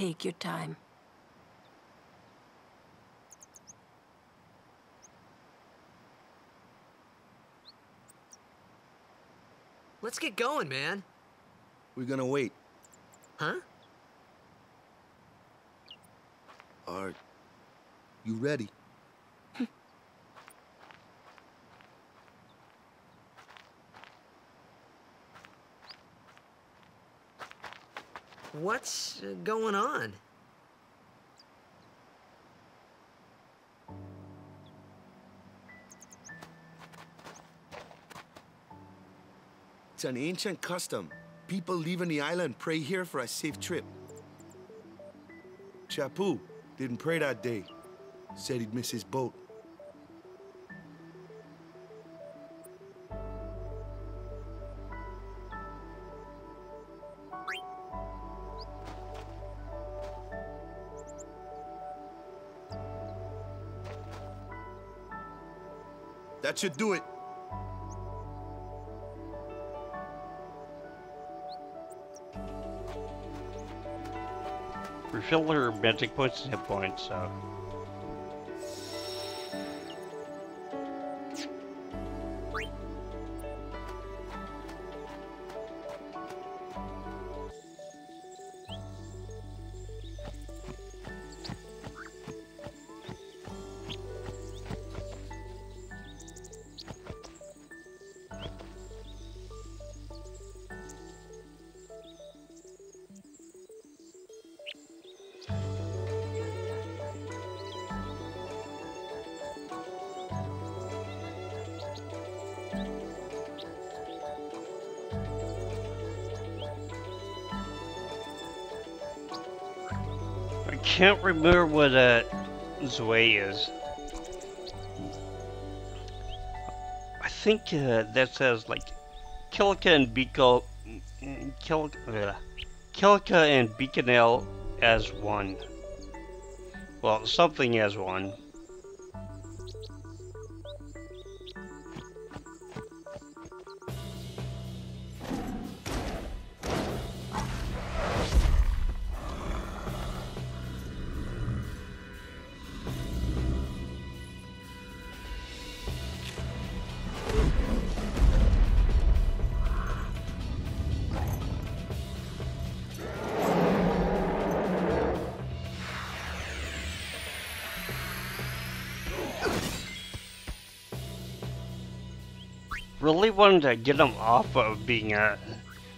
Take your time. Let's get going, man. We're gonna wait. Huh? Are you ready? What's going on? It's an ancient custom. People leaving the island pray here for a safe trip. Chapu didn't pray that day. Said he'd miss his boat. That should do it. Refill her magic points and hit points, so. I can't remember what Zwei is. I think that says like Kilka and Kilka and Beaconell as one. Well, something as one. Really wanted to get him off of being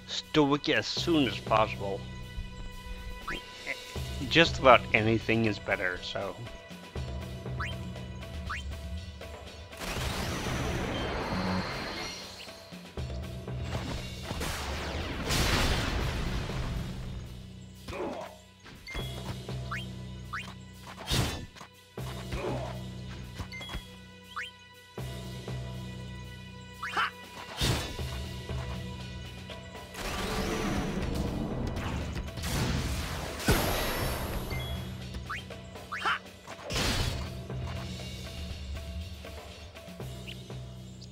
stoic as soon as possible. Just about anything is better, so.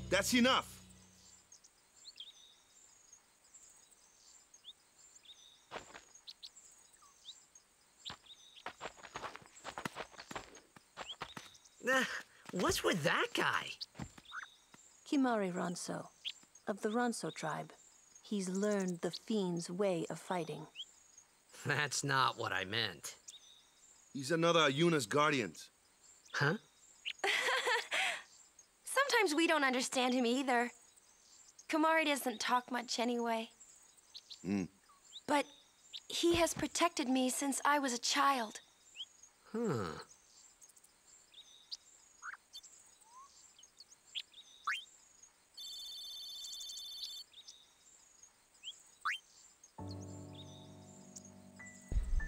That's enough. What's with that guy? Kimari Ronso, of the Ronso tribe. He's learned the fiend's way of fighting. That's not what I meant. He's another of Yuna's guardians. Huh? Sometimes we don't understand him either. Kumari doesn't talk much anyway. But he has protected me since I was a child. Huh.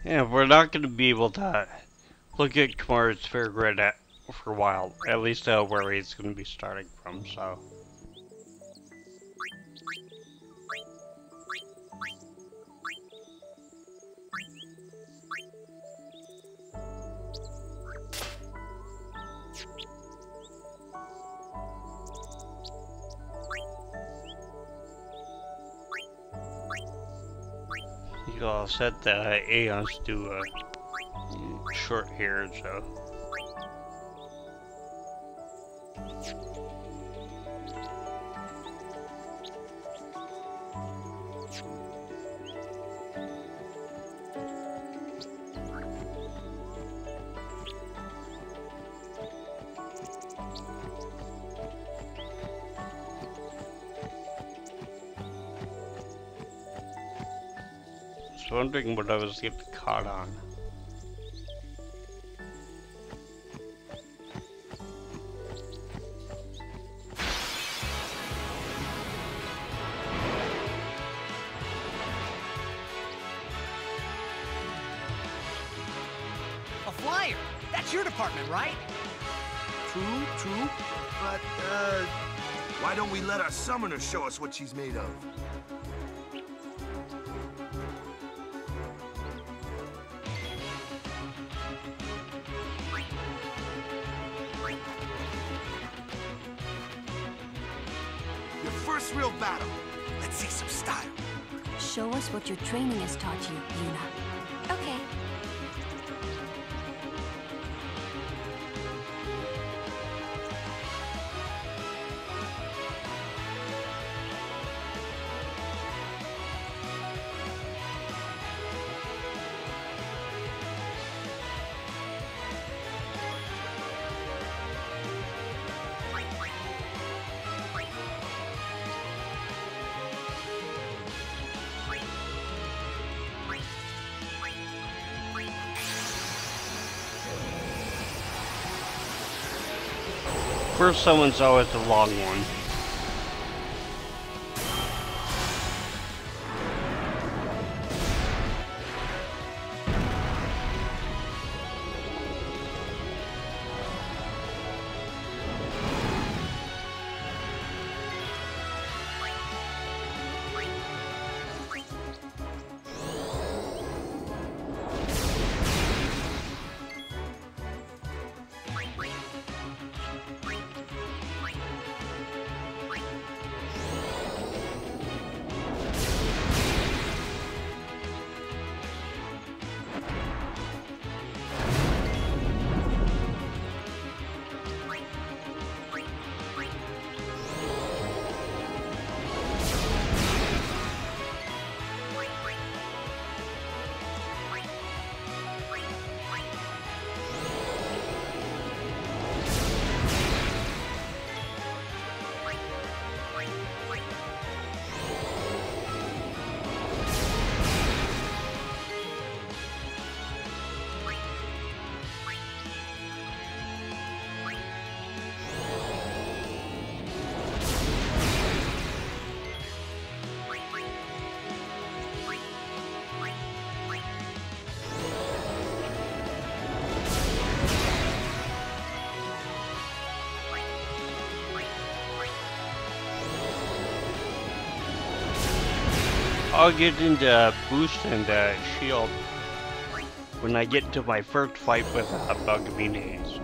Yeah, we're not going to be able to look at Kumara's Fair Grid for a while. At least where he's going to be starting from, so. I'll set the Aeons to short here, so. I was wondering what I was getting caught on. A flyer! That's your department, right? True. But, why don't we let our summoner show us what she's made of? Your first real battle. Let's see some style. Show us what your training has taught you, Yuna. Okay. First someone's always the long one. I'll get into boost and shield when I get to my first fight with Bugbeanies.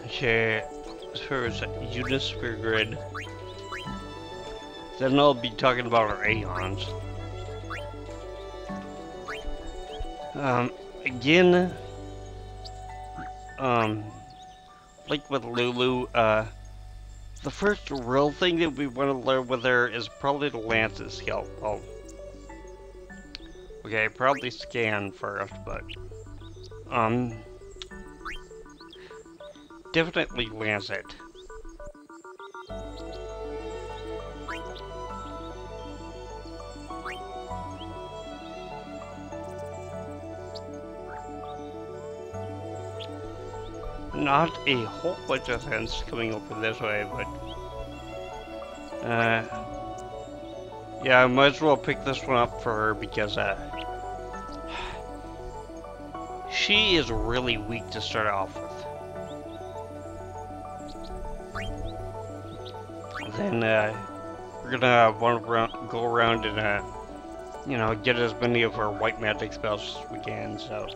Okay, as far as Yuna's Spear Grid, then I'll be talking about our Aeons. Again, like with Lulu, the first real thing that we want to learn with her is probably the Lance's skill. Oh. Okay, probably scan first, but definitely Lance it. Not a whole bunch of sense coming over this way, but yeah, I might as well pick this one up for her because she is really weak to start off with. Then we're gonna want to go around and you know, get as many of her white magic spells as we can. So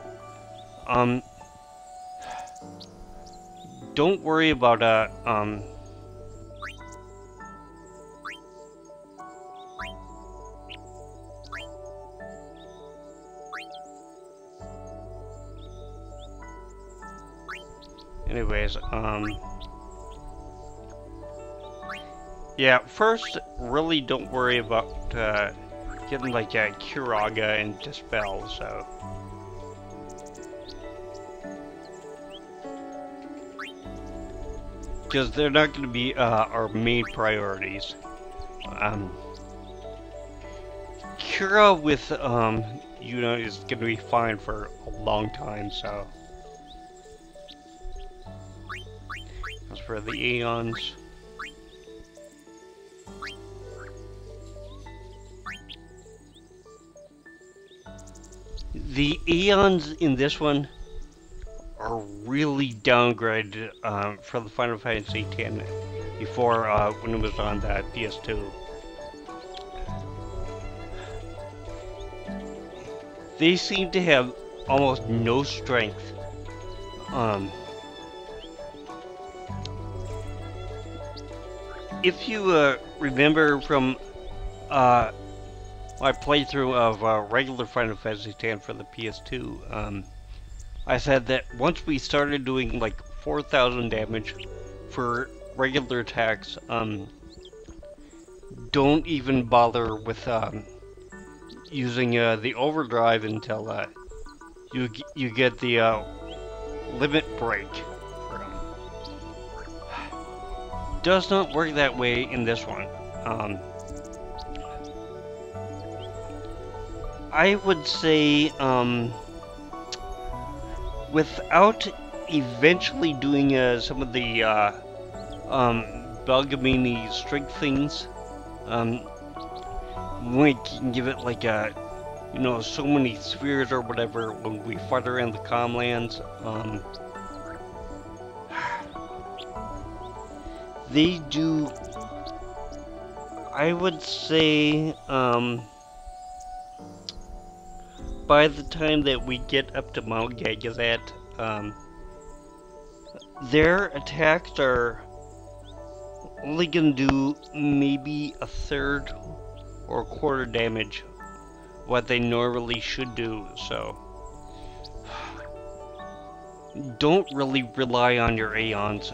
don't worry about anyways, yeah, first, really don't worry about getting like a Kiraga and Dispel, so. Because they're not going to be our main priorities. Cura with Yuna is going to be fine for a long time, so. As for the Aeons. The Aeons in this one are really downgraded for the Final Fantasy X before when it was on the PS2. They seem to have almost no strength. If you remember from my playthrough of regular Final Fantasy X for the PS2, I said that once we started doing like 4,000 damage for regular attacks, don't even bother with using the overdrive until you get the limit break. Does not work that way in this one. I would say without eventually doing some of the Belgamini strength things, we can give it like a, you know, so many spheres or whatever when we fight around the Comlands. They do, I would say, by the time that we get up to Mount Gagazat, their attacks are only gonna do maybe a third or a quarter damage what they normally should do, so don't really rely on your Aeons.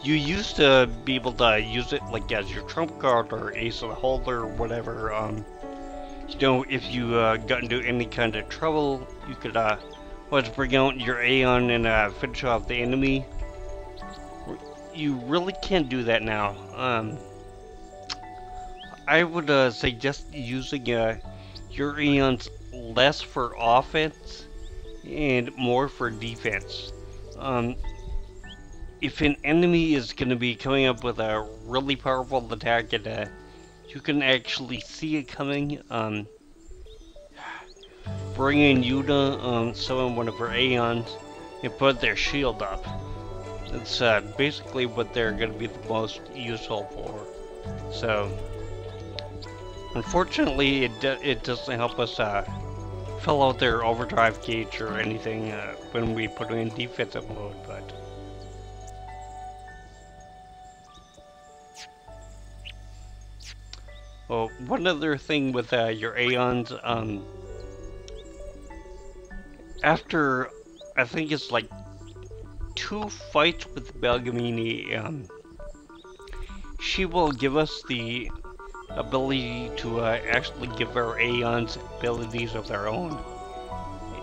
You used to be able to use it like as your trump card or ace of the hole or whatever. You know, if you got into any kind of trouble, you could let's bring out your Aeon and finish off the enemy. You really can't do that now. I would suggest using your Aeons less for offense and more for defense. If an enemy is going to be coming up with a really powerful attack and you can actually see it coming, bring in Yuna, summon one of her Aeons, and put their shield up. That's basically what they're going to be the most useful for. So, unfortunately, it doesn't help us fill out their overdrive gauge or anything when we put them in defensive mode, but... Well, one other thing with your Aeons, after, I think it's like 2 fights with Belgamini, she will give us the ability to actually give our Aeons abilities of their own.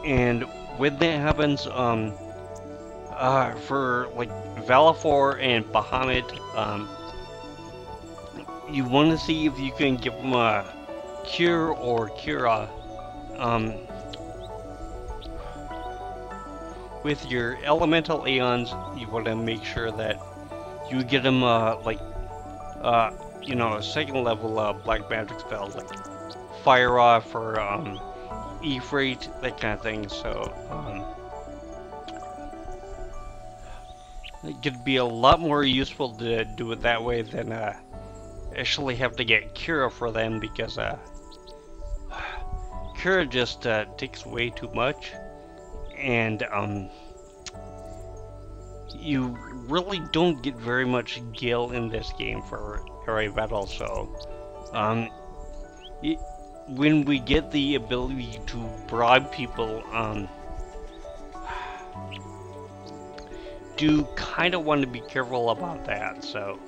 And when that happens, for like Valifor and Bahamut, you want to see if you can give them a Cure or Cura. With your elemental Aeons, you want to make sure that you get them you know, a second level black magic spell like Fire Off or E-Freight, that kind of thing. So it could be a lot more useful to do it that way than actually have to get Cura for them, because Cura just takes way too much, and you really don't get very much gil in this game for area battle. So when we get the ability to bribe people, do kind of want to be careful about that. So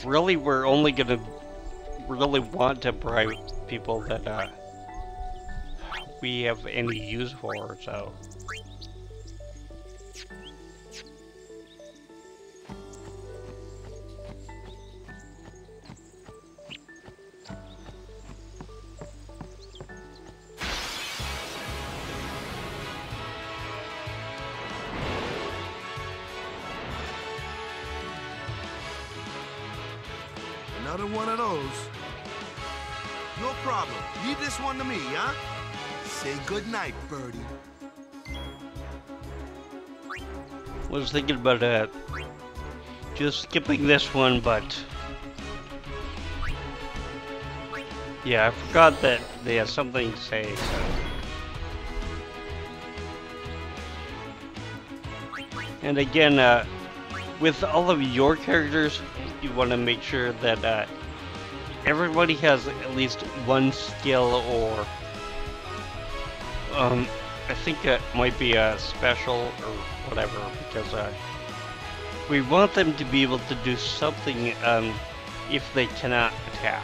really we're only gonna really want to bribe people that we have any use for, so. Another one of those. No problem. Leave this one to me, huh? Say goodnight, birdie. Was thinking about just skipping this one, but yeah, I forgot that they have something to say, so. And again, with all of your characters, you want to make sure that everybody has at least one skill, or I think it might be a special or whatever, because we want them to be able to do something if they cannot attack.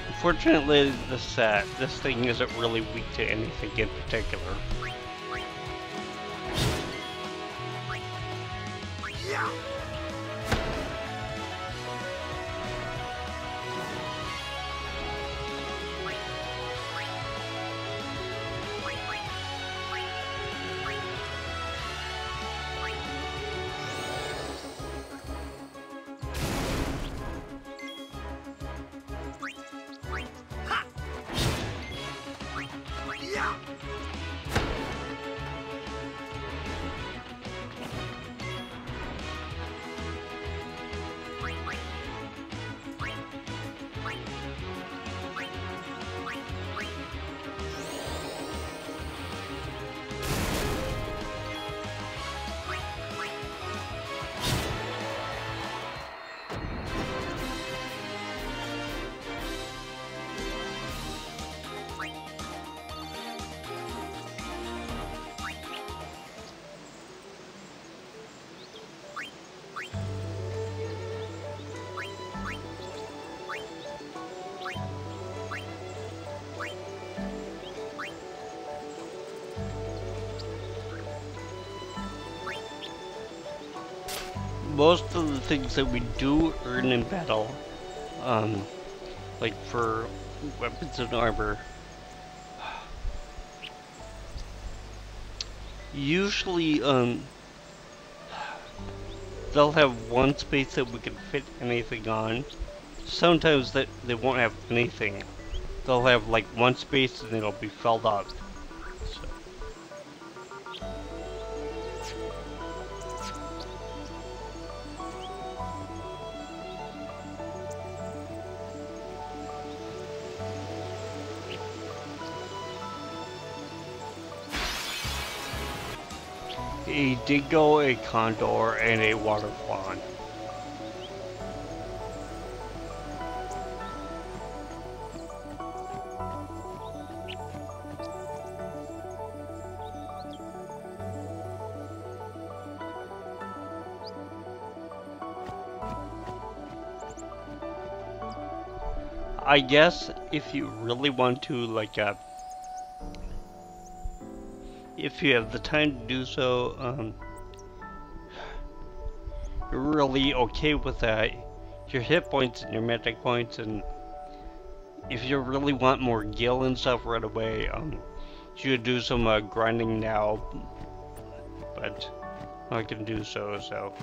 Unfortunately, this thing isn't really weak to anything in particular. Yeah. Most of the things that we do earn in battle, like for weapons and armor, usually they'll have one space that we can fit anything on. Sometimes that they won't have anything. They'll have like one space and it'll be filled up. a dingo, a condor, and a water fawn. I guess if you really want to, like, if you have the time to do so, you're really okay with that. Your hit points and your magic points, and if you really want more gil and stuff right away, you should do some grinding now. But I'm not gonna do so.